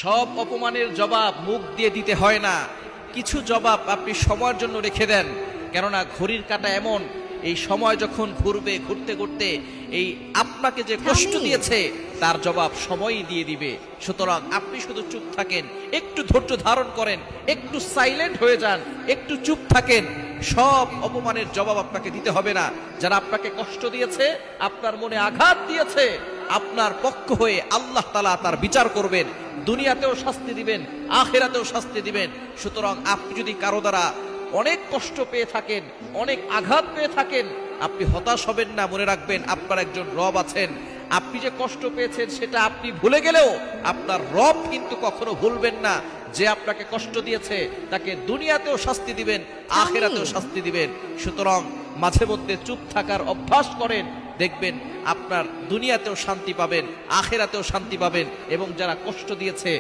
সব অপমানের জবাব মুখ দিয়ে দিতে হয় না, কিছু জবাব আপনি সময়ের জন্য রেখে দেন। কেননা ঘড়ির কাঁটা এমন, এই সময় যখন ঘুরবে, ঘুরতে ঘুরতে এই আপনাকে যে কষ্ট দিয়েছে তার জবাব সময়ই দিয়ে দিবে। সুতরাং আপনি শুধু চুপ থাকেন, একটু ধৈর্য ধারণ করেন, একটু সাইলেন্ট হয়ে যান, একটু চুপ থাকেন। সব অপমানের জবাব আপনাকে দিতে হবে না। যারা আপনাকে কষ্ট দিয়েছে, আপনার মনে আঘাত দিয়েছে, আপনার পক্ষ হয়ে আল্লাহ তাআলা তার বিচার করবেন, দুনিয়াতেও শাস্তি দিবেন, আখিরাতেও শাস্তি দিবেন। সুতরাং আপনি যদি কারো দ্বারা অনেক কষ্ট পেয়ে থাকেন, অনেক আঘাত পেয়ে থাকেন, আপনি হতাশ হবেন না। মনে রাখবেন আপনার একজন রব আছেন। আপনি যে কষ্ট পেয়েছেন সেটা আপনি ভুলে গেলেও আপনার রব কিন্তু কখনো ভুলবেন না। যে আপনাকে কষ্ট দিয়েছে তাকে দুনিয়াতেও শাস্তি দিবেন, আখিরাতেও শাস্তি দিবেন। সুতরাং মাঝে মধ্যে চুপ থাকার অভ্যাস করেন, দেখবেন আপনার দুনিয়াতেও শান্তি পাবেন, আখিরাতেও শান্তি পাবেন। এবং যারা কষ্ট দিয়েছে